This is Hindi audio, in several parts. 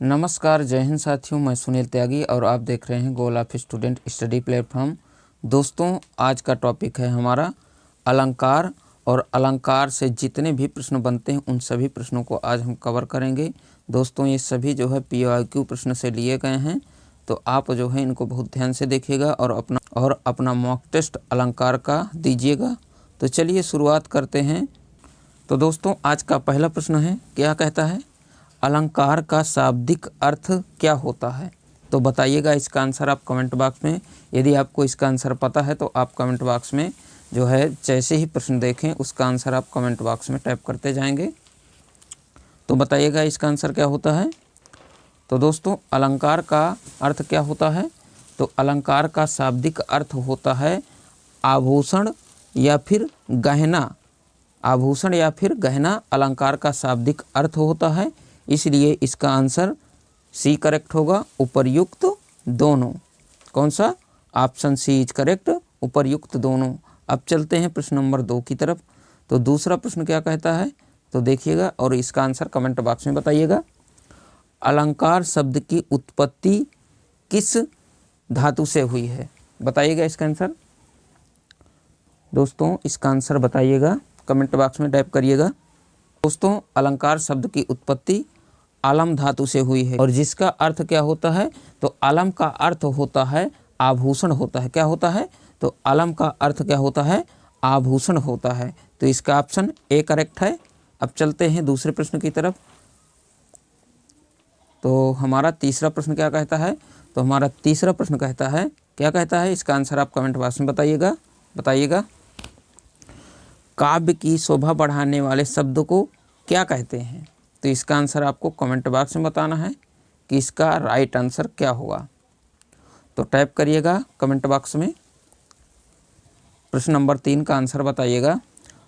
नमस्कार, जय हिंद साथियों। मैं सुनील त्यागी और आप देख रहे हैं goal of student study platform. दोस्तों, आज का टॉपिक है हमारा अलंकार, और अलंकार से जितने भी प्रश्न बनते हैं उन सभी प्रश्नों को आज हम कवर करेंगे। दोस्तों, ये सभी जो है PYQ प्रश्न से लिए गए हैं, तो आप जो है इनको बहुत ध्यान से देखिएगा और अपना मॉक टेस्ट अलंकार का दीजिएगा। तो चलिए शुरुआत करते हैं। तो दोस्तों, आज का पहला प्रश्न है, क्या कहता है, अलंकार का शाब्दिक अर्थ क्या होता है? तो बताइएगा इसका आंसर आप कमेंट बॉक्स में। यदि आपको इसका आंसर पता है तो आप कमेंट बॉक्स में जो है जैसे ही प्रश्न देखें उसका आंसर आप कमेंट बॉक्स में टाइप करते जाएंगे। तो बताइएगा इसका आंसर क्या होता है। तो दोस्तों, अलंकार का अर्थ क्या होता है? तो अलंकार का शाब्दिक अर्थ होता है आभूषण या फिर गहना। आभूषण या फिर गहना अलंकार का शाब्दिक अर्थ होता है, इसलिए इसका आंसर सी करेक्ट होगा, उपर्युक्त दोनों। कौन सा? ऑप्शन सी इज करेक्ट, उपर्युक्त दोनों। अब चलते हैं प्रश्न नंबर 2 की तरफ। तो दूसरा प्रश्न क्या कहता है, तो देखिएगा और इसका आंसर कमेंट बॉक्स में बताइएगा। अलंकार शब्द की उत्पत्ति किस धातु से हुई है? बताइएगा इसका आंसर। दोस्तों, इसका आंसर बताइएगा, कमेंट बॉक्स में टाइप करिएगा। दोस्तों, अलंकार शब्द की उत्पत्ति आलम धातु से हुई है, और जिसका अर्थ क्या होता है, तो आलम का अर्थ होता है आभूषण होता है। क्या होता है? तो आलम का अर्थ क्या होता है? आभूषण होता है। तो इसका ऑप्शन ए करेक्ट है। अब चलते हैं दूसरे प्रश्न की तरफ। तो हमारा तीसरा प्रश्न क्या कहता है? तो हमारा तीसरा प्रश्न कहता है, क्या कहता है, इसका आंसर आप कमेंट बॉक्स में बताइएगा। काव्य की शोभा बढ़ाने वाले शब्द को क्या कहते हैं? तो इसका आंसर आपको कमेंट बॉक्स में बताना है कि इसका राइट आंसर क्या होगा। तो टाइप करिएगा कमेंट बॉक्स में। प्रश्न नंबर 3 का आंसर बताइएगा।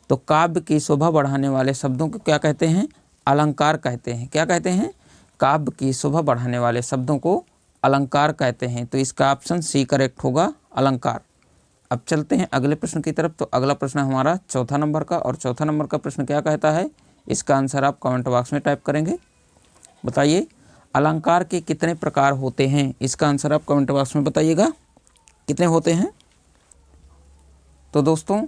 तो काव्य की शोभा बढ़ाने वाले शब्दों को क्या कहते हैं? अलंकार कहते हैं। क्या कहते हैं? काव्य की शोभा बढ़ाने वाले शब्दों को अलंकार कहते हैं। तो इसका ऑप्शन सी करेक्ट होगा, अलंकार। अब चलते हैं अगले प्रश्न की तरफ। तो अगला प्रश्न हमारा चौथा नंबर का, और चौथा नंबर का प्रश्न क्या कहता है, इसका आंसर आप कमेंट बॉक्स में टाइप करेंगे। बताइए, अलंकार के कितने प्रकार होते हैं? इसका आंसर आप कमेंट बॉक्स में बताइएगा, कितने होते हैं। तो दोस्तों,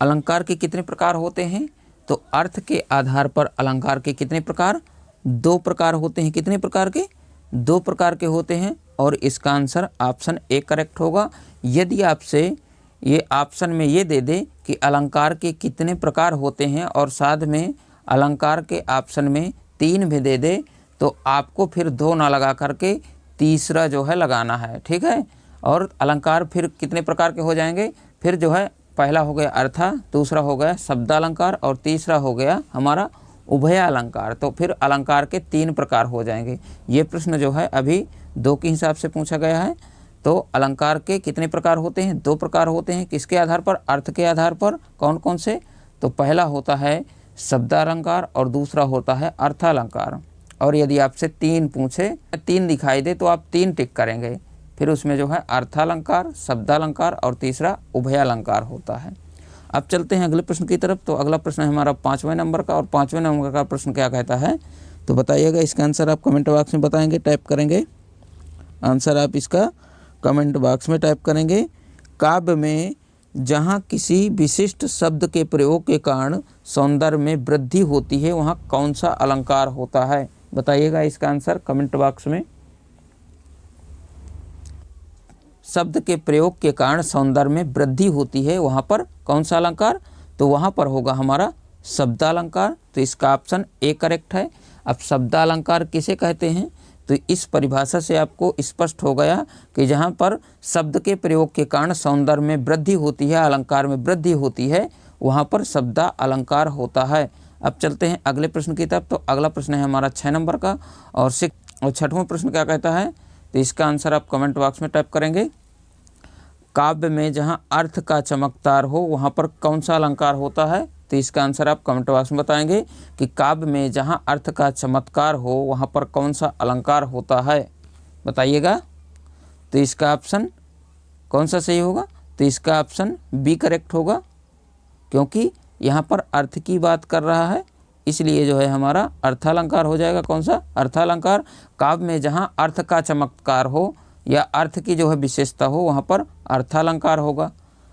अलंकार के कितने प्रकार होते हैं? तो अर्थ के आधार पर अलंकार के कितने प्रकार? 2 प्रकार होते हैं। कितने प्रकार के? 2 प्रकार के होते हैं, और इसका आंसर ऑप्शन ए करेक्ट होगा। यदि आपसे ये ऑप्शन में ये दे दे कि अलंकार के कितने प्रकार होते हैं और साथ में अलंकार के ऑप्शन में 3 भी दे दे, तो आपको फिर 2 ना लगा करके तीसरा जो है लगाना है, ठीक है। और अलंकार फिर कितने प्रकार के हो जाएंगे? फिर जो है पहला हो गया अर्था, दूसरा हो गया शब्दालंकार, और तीसरा हो गया हमारा उभय अलंकार। तो फिर अलंकार के 3 प्रकार हो जाएंगे। ये प्रश्न जो है अभी 2 के हिसाब से पूछा गया है। तो अलंकार के कितने प्रकार होते हैं? 2 प्रकार होते हैं। किसके आधार पर? अर्थ के आधार पर। कौन कौन से? तो पहला होता है शब्दालंकार और दूसरा होता है अर्थालंकार। और यदि आपसे 3 पूछे, 3 दिखाई दे तो आप 3 टिक करेंगे। फिर उसमें जो है अर्थालंकार, शब्दालंकार और तीसरा उभयालंकार होता है। अब चलते हैं अगले प्रश्न की तरफ। तो अगला प्रश्न है हमारा 5वें नंबर का, और 5वें नंबर का प्रश्न क्या कहता है, तो बताइएगा। इसका आंसर आप कमेंट बॉक्स में बताएंगे, टाइप करेंगे। आंसर आप इसका कमेंट बॉक्स में टाइप करेंगे। काव्य में जहाँ किसी विशिष्ट शब्द के प्रयोग के कारण सौंदर्य में वृद्धि होती है, वहाँ कौन सा अलंकार होता है? बताइएगा इसका आंसर कमेंट बॉक्स में। शब्द के प्रयोग के कारण सौंदर्य में वृद्धि होती है, वहाँ पर कौन सा अलंकार? तो वहाँ पर होगा हमारा शब्दालंकार। तो इसका ऑप्शन ए करेक्ट है। अब शब्दालंकार किसे कहते हैं? तो इस परिभाषा से आपको स्पष्ट हो गया कि जहाँ पर शब्द के प्रयोग के कारण सौंदर्य में वृद्धि होती है, अलंकार में वृद्धि होती है, वहाँ पर शब्दा अलंकार होता है। अब चलते हैं अगले प्रश्न की तरफ। तो अगला प्रश्न है हमारा 6 नंबर का, और 6वां प्रश्न क्या कहता है, तो इसका आंसर आप कमेंट बॉक्स में टाइप करेंगे। काव्य में जहाँ अर्थ का चमत्कार हो, वहाँ पर कौन सा अलंकार होता है? तो इसका आंसर आप कमेंट बॉक्स में बताएंगे कि काव्य में जहाँ अर्थ का चमत्कार हो, वहाँ पर कौन सा अलंकार होता है? बताइएगा। तो इसका ऑप्शन कौन सा सही होगा? तो इसका ऑप्शन बी करेक्ट होगा, क्योंकि यहाँ पर अर्थ की बात कर रहा है, इसलिए जो है हमारा अर्थालंकार हो जाएगा। कौन सा? अर्थालंकार। काव्य में जहाँ अर्थ का चमत्कार हो या अर्थ की जो है विशेषता हो वहाँ पर अर्थालंकार होगा।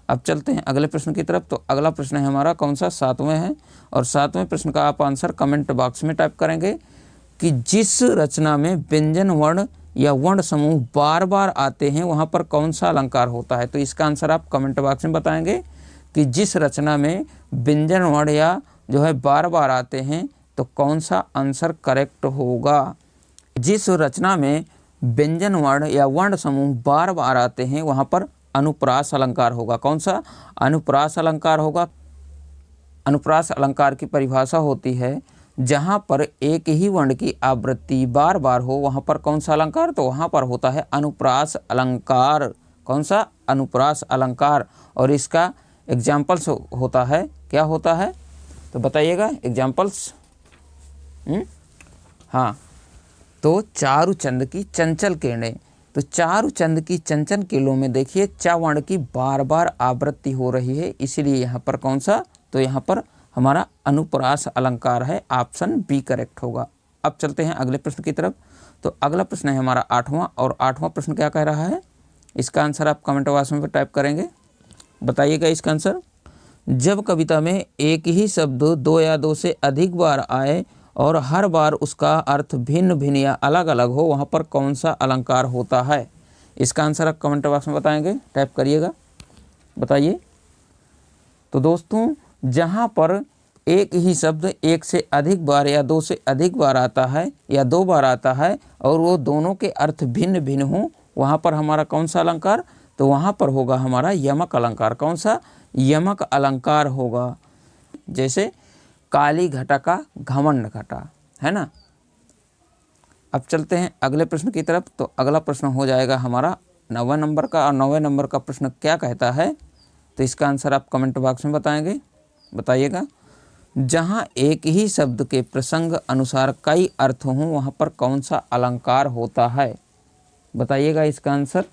अब चलते हैं अगले प्रश्न की तरफ। तो अगला प्रश्न है हमारा कौन सा? 7वें है। और 7वें प्रश्न का आप आंसर कमेंट बॉक्स में टाइप करेंगे कि जिस रचना में व्यंजन वर्ण या वर्ण समूह बार बार आते हैं वहाँ पर कौन सा अलंकार होता है। तो इसका आंसर आप कमेंट बॉक्स में बताएंगे कि जिस रचना में व्यंजन वर्ण या जो है बार बार आते हैं तो कौन सा आंसर करेक्ट होगा। जिस रचना में व्यंजन वर्ण या वर्ण समूह बार बार आते हैं वहाँ पर अनुप्रास अलंकार होगा। कौन सा? अनुप्रास अलंकार होगा। अनुप्रास अलंकार की परिभाषा होती है जहाँ पर एक ही वर्ण की आवृत्ति बार बार हो वहाँ पर कौन सा अलंकार? तो वहाँ पर होता है अनुप्रास अलंकार। कौन सा? अनुप्रास अलंकार। और इसका एग्जाम्पल्स होता है, क्या होता है तो बताइएगा एग्जाम्पल्स। हाँ, तो चारुचंद की चंचल किरणें। तो चारुचंद की चंचल किरणों में देखिए चा वर्ण की बार बार आवृत्ति हो रही है, इसीलिए यहाँ पर कौन सा? तो यहाँ पर हमारा अनुप्रास अलंकार है। ऑप्शन बी करेक्ट होगा। अब चलते हैं अगले प्रश्न की तरफ। तो अगला प्रश्न है हमारा 8वां। और 8वां प्रश्न क्या कह रहा है? इसका आंसर आप कमेंट बॉक्स में टाइप करेंगे, बताइएगा इसका आंसर। जब कविता में एक ही शब्द 2 या 2 से अधिक बार आए और हर बार उसका अर्थ भिन्न भिन्न या अलग अलग हो वहाँ पर कौन सा अलंकार होता है। इसका आंसर आप कमेंट बॉक्स में बताएंगे, टाइप करिएगा, बताइए। तो दोस्तों जहाँ पर एक ही शब्द 1 से अधिक बार या 2 से अधिक बार आता है या 2 बार आता है और वो दोनों के अर्थ भिन्न भिन्न हों वहाँ पर हमारा कौन सा अलंकार? तो वहाँ पर होगा हमारा यमक अलंकार। कौन सा? यमक अलंकार होगा। जैसे काली घटा का घमंड घटा, है ना। अब चलते हैं अगले प्रश्न की तरफ। तो अगला प्रश्न हो जाएगा हमारा 9वें नंबर का। और 9वें नंबर का प्रश्न क्या कहता है? तो इसका आंसर आप कमेंट बॉक्स में बताएंगे, बताइएगा। जहाँ एक ही शब्द के प्रसंग अनुसार कई अर्थ हों वहाँ पर कौन सा अलंकार होता है, बताइएगा इसका आंसर।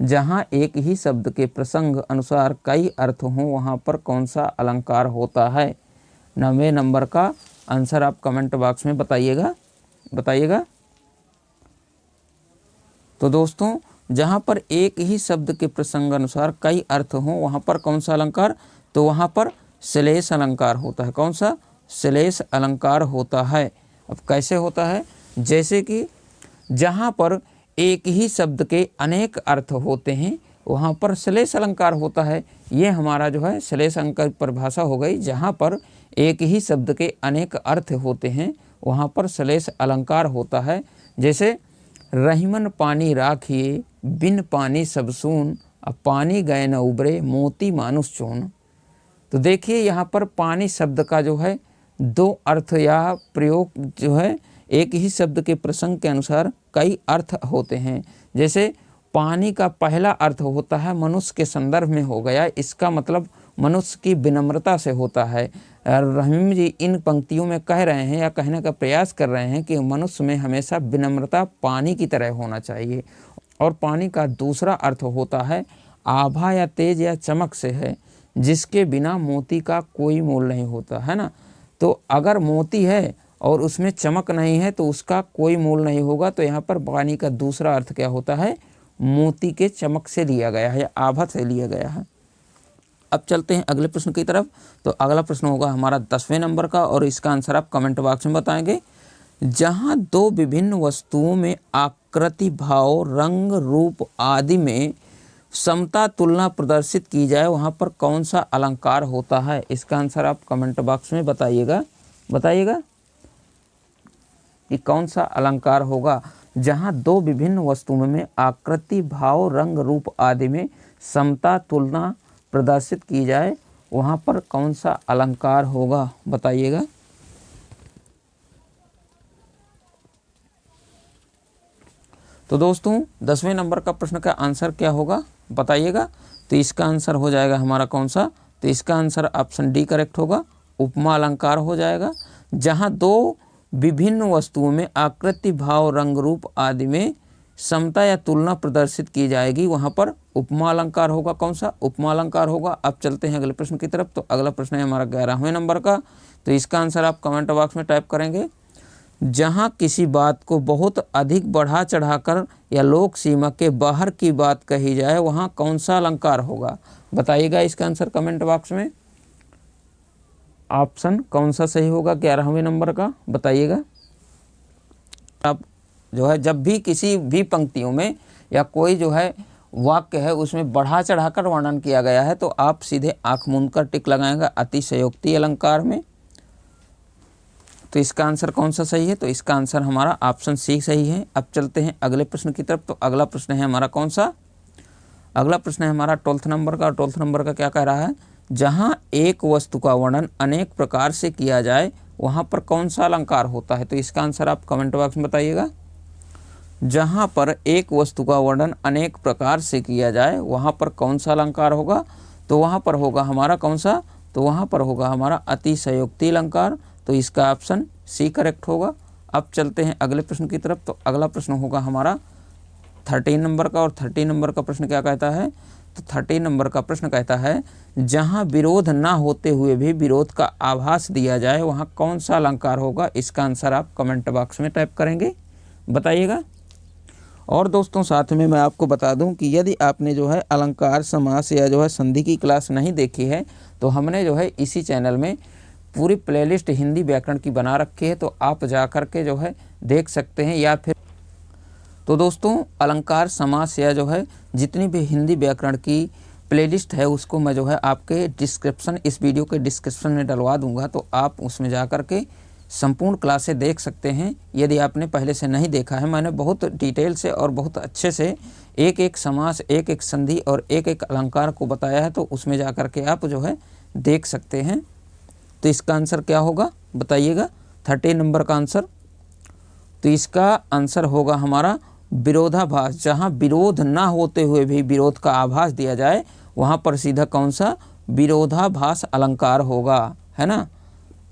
जहाँ एक ही शब्द के प्रसंग अनुसार कई अर्थ हों वहाँ पर कौन सा अलंकार होता है। 9वें नंबर का आंसर आप कमेंट बॉक्स में बताइएगा, बताइएगा। तो दोस्तों जहाँ पर एक ही शब्द के प्रसंग अनुसार कई अर्थ हों वहाँ पर कौन सा अलंकार? तो वहाँ पर श्लेष अलंकार होता है। कौन सा? श्लेष अलंकार होता है। अब कैसे होता है? जैसे कि जहाँ पर एक ही शब्द के अनेक अर्थ होते हैं वहाँ पर श्लेष अलंकार होता है। ये हमारा जो है श्लेष अलंकार की परिभाषा हो गई। जहाँ पर एक ही शब्द के अनेक अर्थ होते हैं वहाँ पर श्लेष अलंकार होता है। जैसे रहीमन पानी राखिए बिन पानी सब सून, अब पानी गए न उबरे मोती मानुष चून। तो देखिए यहाँ पर पानी शब्द का जो है 2 अर्थ या प्रयोग जो है एक ही शब्द के प्रसंग के अनुसार कई अर्थ होते हैं। जैसे पानी का पहला अर्थ होता है मनुष्य के संदर्भ में हो गया, इसका मतलब मनुष्य की विनम्रता से होता है। रहीम जी इन पंक्तियों में कह रहे हैं या कहने का प्रयास कर रहे हैं कि मनुष्य में हमेशा विनम्रता पानी की तरह होना चाहिए। और पानी का दूसरा अर्थ होता है आभा या तेज या चमक से है, जिसके बिना मोती का कोई मोल नहीं होता, है ना। तो अगर मोती है और उसमें चमक नहीं है तो उसका कोई मोल नहीं होगा। तो यहाँ पर पानी का दूसरा अर्थ क्या होता है? मोती के चमक से लिया गया है या आभा से लिया गया है। अब चलते हैं अगले प्रश्न की तरफ। तो अगला प्रश्न होगा हमारा 10वें नंबर का और इसका आंसर आप कमेंट बॉक्स में बताएंगे। जहाँ 2 विभिन्न वस्तुओं में आकृति भाव रंग रूप आदि में समता तुलना प्रदर्शित की जाए वहाँ पर कौन सा अलंकार होता है। इसका आंसर आप कमेंट बॉक्स में बताइएगा, बताइएगा कि कौन सा अलंकार होगा। जहाँ 2 विभिन्न वस्तुओं में आकृति भाव रंग रूप आदि में समता तुलना प्रदर्शित की जाए वहाँ पर कौन सा अलंकार होगा, बताइएगा। तो दोस्तों 10वें नंबर का प्रश्न का आंसर क्या होगा, बताइएगा। तो इसका आंसर हो जाएगा हमारा कौन सा? तो इसका आंसर ऑप्शन डी करेक्ट होगा, उपमा अलंकार हो जाएगा। जहाँ 2 विभिन्न वस्तुओं में आकृति भाव रंग रूप आदि में समता या तुलना प्रदर्शित की जाएगी वहाँ पर उपमा अलंकार होगा। कौन सा? उपमा अलंकार होगा। अब चलते हैं अगले प्रश्न की तरफ। तो अगला प्रश्न है हमारा 11वें नंबर का। तो इसका आंसर आप कमेंट बॉक्स में टाइप करेंगे। जहाँ किसी बात को बहुत अधिक बढ़ा चढ़ाकर या लोक सीमा के बाहर की बात कही जाए वहाँ कौन सा अलंकार होगा? बताइएगा इसका आंसर कमेंट बॉक्स में। ऑप्शन कौन सा सही होगा 11वें नंबर का, बताइएगा। आप जो है जब भी किसी भी पंक्तियों में या कोई जो है वाक्य है उसमें बढ़ा चढ़ाकर वर्णन किया गया है तो आप सीधे आंख मूंद कर टिक लगाएंगे अतिशयोक्ति अलंकार में। तो इसका आंसर कौन सा सही है? तो इसका आंसर हमारा ऑप्शन सी सही है। अब चलते हैं अगले प्रश्न की तरफ। तो अगला प्रश्न है हमारा कौन सा? अगला प्रश्न है हमारा 12th नंबर का। 12th नंबर का क्या कह रहा है? जहाँ एक वस्तु का वर्णन अनेक प्रकार से किया जाए वहाँ पर कौन सा अलंकार होता है? तो इसका आंसर आप कमेंट बॉक्स में बताइएगा। जहाँ पर एक वस्तु का वर्णन अनेक प्रकार से किया जाए वहाँ पर कौन सा अलंकार होगा? तो वहाँ पर होगा हमारा कौन सा? तो वहाँ पर होगा हमारा अतिशयोक्ति अलंकार। तो इसका ऑप्शन सी करेक्ट होगा। अब चलते हैं अगले प्रश्न की तरफ। तो अगला प्रश्न होगा हमारा 13 नंबर का। और 13 नंबर का प्रश्न क्या कहता है? तो 13 नंबर का प्रश्न कहता है जहाँ विरोध ना होते हुए भी विरोध का आभास दिया जाए वहाँ कौन सा अलंकार होगा? इसका आंसर आप कमेंट बॉक्स में टाइप करेंगे, बताइएगा। और दोस्तों साथ में मैं आपको बता दूं कि यदि आपने जो है अलंकार समास या जो है संधि की क्लास नहीं देखी है तो हमने जो है इसी चैनल में पूरी प्लेलिस्ट हिंदी व्याकरण की बना रखी है, तो आप जा कर के जो है देख सकते हैं। या फिर तो दोस्तों अलंकार समास या जो है जितनी भी हिंदी व्याकरण की प्लेलिस्ट है उसको मैं जो है आपके डिस्क्रिप्शन, इस वीडियो के डिस्क्रिप्शन में डलवा दूंगा, तो आप उसमें जा कर के संपूर्ण क्लासें देख सकते हैं। यदि आपने पहले से नहीं देखा है, मैंने बहुत डिटेल से और बहुत अच्छे से एक एक समास, एक एक संधि और एक एक अलंकार को बताया है, तो उसमें जा कर के आप जो है देख सकते हैं। तो इसका आंसर क्या होगा बताइएगा? 13 नंबर का आंसर। तो इसका आंसर होगा हमारा विरोधाभास। जहाँ विरोध ना होते हुए भी विरोध का आभास दिया जाए वहाँ पर सीधा कौन सा? विरोधाभास अलंकार होगा, है ना?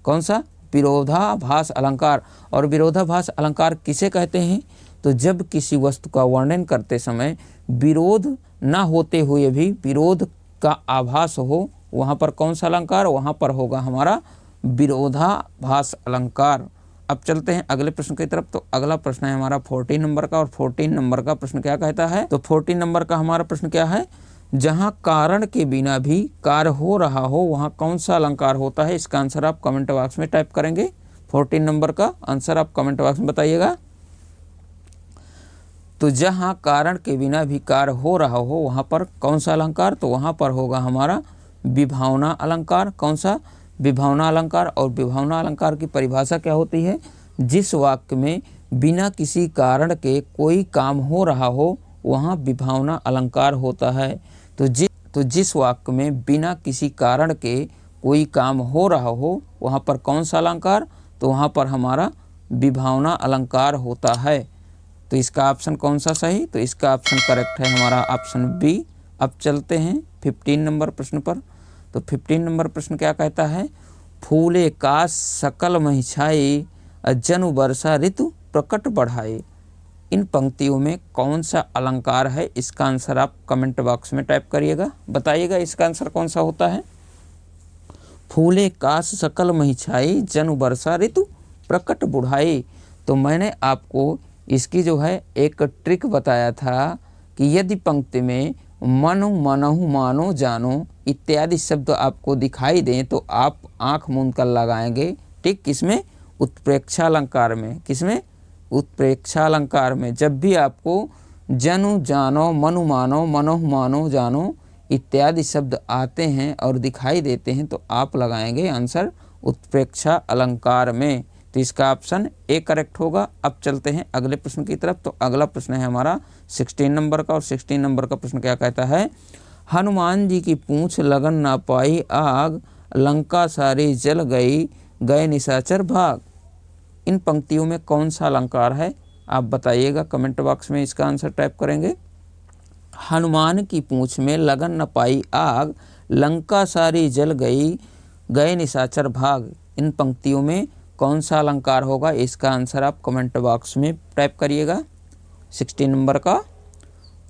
कौन सा? विरोधाभास अलंकार। और विरोधाभास अलंकार किसे कहते हैं? तो जब किसी वस्तु का वर्णन करते समय विरोध ना होते हुए भी विरोध का आभास हो वहाँ पर कौन सा अलंकार? वहाँ पर होगा हमारा विरोधाभास अलंकार। अब चलते हैं अगले प्रश्न की तरफ। तो अगला प्रश्न है हमारा 14 नंबर का। और 14 नंबर का प्रश्न क्या कहता है? तो 14 नंबर का हमारा प्रश्न क्या है? जहाँ कारण के बिना भी कार्य हो रहा हो वहाँ कौन सा अलंकार होता है? इसका आंसर आप कमेंट बॉक्स में टाइप करेंगे। 14 नंबर का आंसर आप कमेंट बॉक्स में बताइएगा। तो जहाँ कारण के बिना भी कार्य हो रहा हो वहाँ पर कौन सा अलंकार? तो वहाँ पर होगा हमारा विभावना अलंकार। कौन सा? विभावना अलंकार। और विभावना अलंकार की परिभाषा क्या होती है? जिस वाक्य में बिना किसी कारण के कोई काम हो रहा हो वहाँ विभावना अलंकार होता है। तो जिस वाक्य में बिना किसी कारण के कोई काम हो रहा हो वहाँ पर कौन सा अलंकार? तो वहाँ पर हमारा विभावना अलंकार होता है। तो इसका ऑप्शन कौन सा सही? तो इसका ऑप्शन करेक्ट है हमारा ऑप्शन बी। अब चलते हैं 15 नंबर प्रश्न पर। तो 15 नंबर प्रश्न क्या कहता है? फूले काश सकल महि छाई जनु वर्षा ऋतु प्रकट बढ़ाए। इन पंक्तियों में कौन सा अलंकार है? इसका आंसर आप कमेंट बॉक्स में टाइप करिएगा, बताइएगा इसका आंसर कौन सा होता है। फूले काश सकल महि छाई जनु वर्षा ऋतु प्रकट बढ़ाए। तो मैंने आपको इसकी जो है एक ट्रिक बताया था कि यदि पंक्ति में मनु, मनहु, मानो, जानो इत्यादि शब्द आपको दिखाई दें तो आप आंख मूंद कर लगाएंगे, ठीक? किसमें? उत्प्रेक्षा अलंकार में। किसमें? उत्प्रेक्षा अलंकार में। जब भी आपको जनु, जानो, मनु, मानो, मनोह, मानो, जानो इत्यादि शब्द आते हैं और दिखाई देते हैं तो आप लगाएंगे आंसर उत्प्रेक्षा अलंकार में। तो इसका ऑप्शन ए करेक्ट होगा। अब चलते हैं अगले प्रश्न की तरफ। तो अगला प्रश्न है हमारा 16 नंबर का। और 16 नंबर का प्रश्न क्या कहता है? हनुमान जी की पूंछ लगन ना पाई आग लंका सारी जल गई गए निशाचर भाग। इन पंक्तियों में कौन सा अलंकार है? आप बताइएगा कमेंट बॉक्स में, इसका आंसर टाइप करेंगे। हनुमान की पूंछ में लगन न पाई आग लंका सारी जल गई गए निशाचर भाग। इन पंक्तियों में कौन सा अलंकार होगा? इसका आंसर आप कमेंट बॉक्स में टाइप करिएगा 16 नंबर का।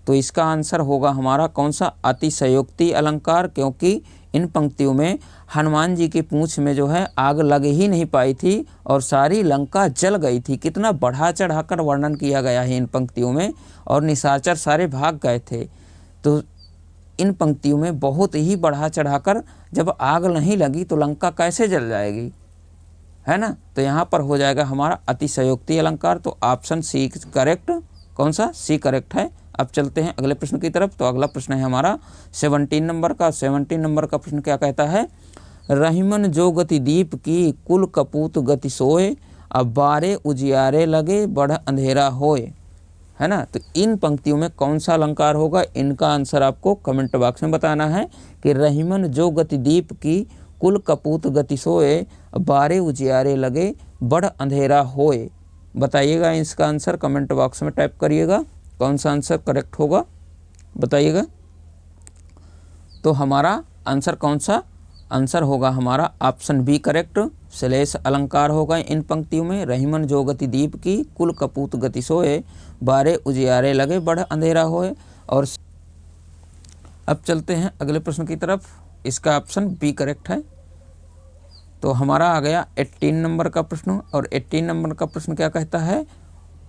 तो इसका आंसर होगा हमारा कौन सा? अतिशयोक्ति अलंकार, क्योंकि इन पंक्तियों में हनुमान जी की पूंछ में जो है आग लग ही नहीं पाई थी और सारी लंका जल गई थी। कितना बढ़ा चढ़ाकर वर्णन किया गया है इन पंक्तियों में, और निशाचर सारे भाग गए थे। तो इन पंक्तियों में बहुत ही बढ़ा चढ़ाकर, जब आग नहीं लगी तो लंका कैसे जल जाएगी, है ना। तो यहाँ पर हो जाएगा हमारा अतिशयोक्ति अलंकार। तो ऑप्शन सी करेक्ट, कौन सा, सी करेक्ट है। अब चलते हैं अगले प्रश्न की तरफ। तो अगला प्रश्न है हमारा 17 नंबर का। 17 नंबर का प्रश्न क्या कहता है, रहीमन जो गति दीप की, कुल कपूत गति सोए, अब बारे उजियारे लगे, बढ़ अंधेरा होए, है ना। तो इन पंक्तियों में कौन सा अलंकार होगा, इनका आंसर आपको कमेंट बॉक्स में बताना है कि रहीमन जो गति दीप की, कुल कपूत गति सोए, बारे उजियारे लगे, बढ़ अंधेरा होए। बताइएगा इसका आंसर, कमेंट बॉक्स में टाइप करिएगा कौन सा आंसर करेक्ट होगा, बताइएगा। तो हमारा आंसर कौन सा, आंसर होगा हमारा ऑप्शन बी करेक्ट, श्लेष अलंकार होगा इन पंक्तियों में। रहीमन जो गति दीप की, कुल कपूत गति सोए, बारे उजियारे लगे, बढ़ अंधेरा होए। और अब चलते हैं अगले प्रश्न की तरफ। इसका ऑप्शन बी करेक्ट है। तो हमारा आ गया 18 नंबर का प्रश्न। और 18 नंबर का प्रश्न क्या कहता है,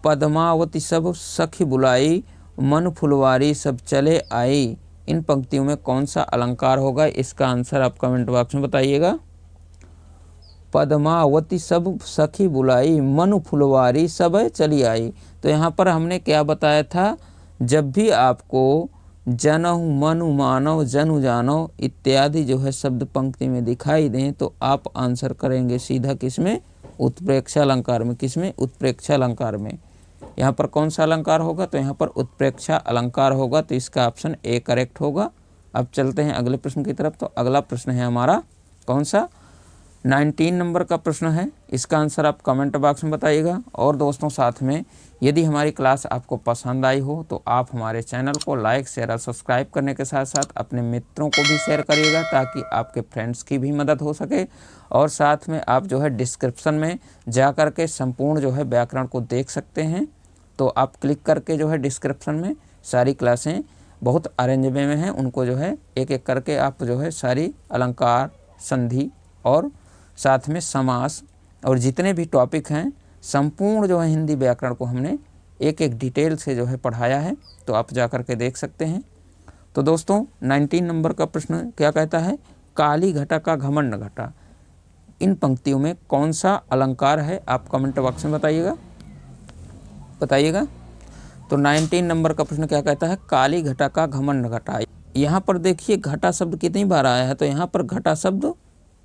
पद्मावती सब सखी बुलाई, मन फुलवारी सब चले आई। इन पंक्तियों में कौन सा अलंकार होगा, इसका आंसर आप कमेंट बॉक्स में बताइएगा। पद्मावती सब सखी बुलाई, मन फुलवारी सब चली आई। तो यहाँ पर हमने क्या बताया था, जब भी आपको जनहु मनु मानव जनु जानो इत्यादि जो है शब्द पंक्ति में दिखाई दें तो आप आंसर करेंगे सीधा किसमें, उत्प्रेक्षा अलंकार में। किसमें, उत्प्रेक्षा अलंकार में। यहाँ पर कौन सा अलंकार होगा, तो यहाँ पर उत्प्रेक्षा अलंकार होगा। तो इसका ऑप्शन ए करेक्ट होगा। अब चलते हैं अगले प्रश्न की तरफ। तो अगला प्रश्न है हमारा कौन सा, 19 नंबर का प्रश्न है। इसका आंसर आप कमेंट बॉक्स में बताइएगा। और दोस्तों साथ में यदि हमारी क्लास आपको पसंद आई हो तो आप हमारे चैनल को लाइक शेयर और सब्सक्राइब करने के साथ साथ अपने मित्रों को भी शेयर करिएगा ताकि आपके फ्रेंड्स की भी मदद हो सके। और साथ में आप जो है डिस्क्रिप्शन में जा कर के संपूर्ण जो है व्याकरण को देख सकते हैं। तो आप क्लिक करके जो है डिस्क्रिप्शन में सारी क्लासें बहुत अरेंजमेंट में हैं, उनको जो है एक एक करके आप जो है सारी अलंकार, संधि और साथ में समास और जितने भी टॉपिक हैं संपूर्ण जो है हिंदी व्याकरण को हमने एक एक डिटेल से जो है पढ़ाया है। तो आप जा कर के देख सकते हैं। तो दोस्तों 19 नंबर का प्रश्न क्या कहता है, काली घटा का घमंड घटा। इन पंक्तियों में कौन सा अलंकार है, आप कमेंट बॉक्स में बताइएगा, बताइएगा। तो 19 नंबर का प्रश्न क्या कहता है, काली घटा का घमंड घटा। यहाँ पर देखिए घटा शब्द कितनी बार आया है, तो यहाँ पर घटा शब्द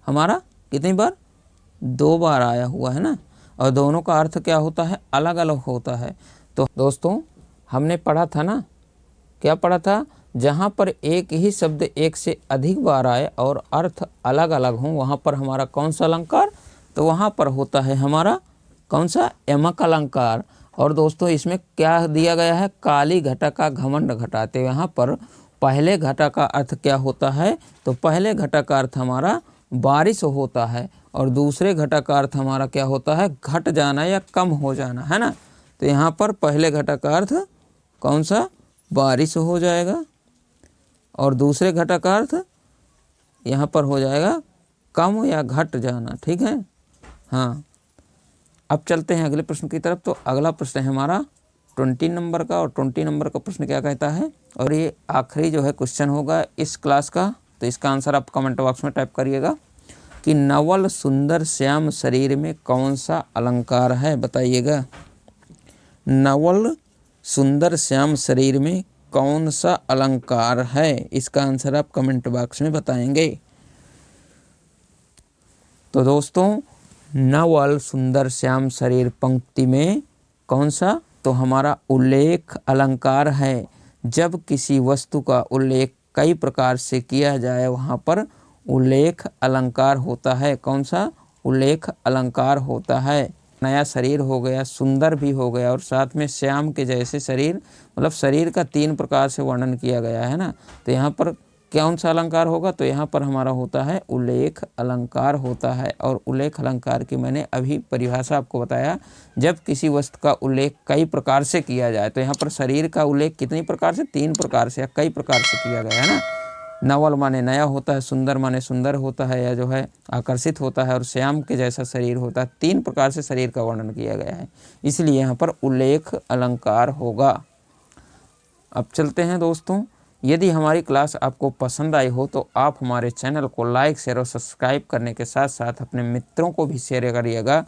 हमारा कितनी बार, 2 बार आया हुआ है ना। और दोनों का अर्थ क्या होता है, अलग अलग होता है। तो दोस्तों हमने पढ़ा था ना, क्या पढ़ा था, जहाँ पर एक ही शब्द एक से अधिक बार आए और अर्थ अलग अलग हों वहाँ पर हमारा कौन सा अलंकार, तो वहाँ पर होता है हमारा कौन सा, यमक अलंकार। और दोस्तों इसमें क्या दिया गया है, काली घटा का घमंड घटाते। यहाँ पर पहले घटा का अर्थ क्या होता है, तो पहले घटा का अर्थ हमारा बारिश होता है और दूसरे घटा का अर्थ हमारा क्या होता है, घट जाना या कम हो जाना, है ना। तो यहाँ पर पहले घटा का अर्थ कौन सा, बारिश हो जाएगा और दूसरे घटा का अर्थ यहाँ पर हो जाएगा कम या घट जाना, ठीक है। हाँ, अब चलते हैं अगले प्रश्न की तरफ। तो अगला प्रश्न है हमारा 20 नंबर का। और 20 नंबर का प्रश्न क्या कहता है, और ये आखिरी जो है क्वेश्चन होगा इस क्लास का। तो इसका आंसर आप कमेंट बॉक्स में टाइप करिएगा कि नवल सुंदर श्याम शरीर में कौन सा अलंकार है, बताइएगा। नवल सुंदर श्याम शरीर में कौन सा अलंकार है, इसका आंसर आप कमेंट बॉक्स में बताएंगे। तो दोस्तों नवल सुंदर श्याम शरीर पंक्ति में कौन सा, तो हमारा उल्लेख अलंकार है। जब किसी वस्तु का उल्लेख कई प्रकार से किया जाए वहाँ पर उल्लेख अलंकार होता है। कौन सा, उल्लेख अलंकार होता है। नया शरीर हो गया, सुंदर भी हो गया और साथ में श्याम के जैसे शरीर, मतलब शरीर का 3 प्रकार से वर्णन किया गया है ना। तो यहाँ पर कौन सा अलंकार होगा, तो यहाँ पर हमारा होता है उल्लेख अलंकार होता है। और उल्लेख अलंकार की मैंने अभी परिभाषा आपको बताया, जब किसी वस्तु का उल्लेख कई प्रकार से किया जाए। तो यहाँ पर शरीर का उल्लेख कितनी प्रकार से, 3 प्रकार से या कई प्रकार से किया गया है ना। नवल माने नया होता है, सुंदर माने सुंदर होता है या जो है आकर्षित होता है, और श्याम के जैसा शरीर होता है। 3 प्रकार से शरीर का वर्णन किया गया है, इसलिए यहाँ पर उल्लेख अलंकार होगा। अब चलते हैं दोस्तों, यदि हमारी क्लास आपको पसंद आई हो तो आप हमारे चैनल को लाइक शेयर और सब्सक्राइब करने के साथ साथ अपने मित्रों को भी शेयर करिएगा,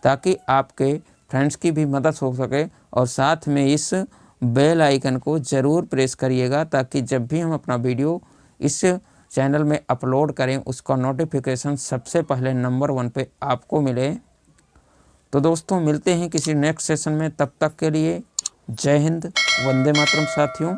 ताकि आपके फ्रेंड्स की भी मदद हो सके। और साथ में इस बेल आइकन को ज़रूर प्रेस करिएगा, ताकि जब भी हम अपना वीडियो इस चैनल में अपलोड करें उसका नोटिफिकेशन सबसे पहले नंबर 1 पे आपको मिले। तो दोस्तों मिलते हैं किसी नेक्स्ट सेशन में, तब तक के लिए जय हिंद, वंदे मातरम साथियों।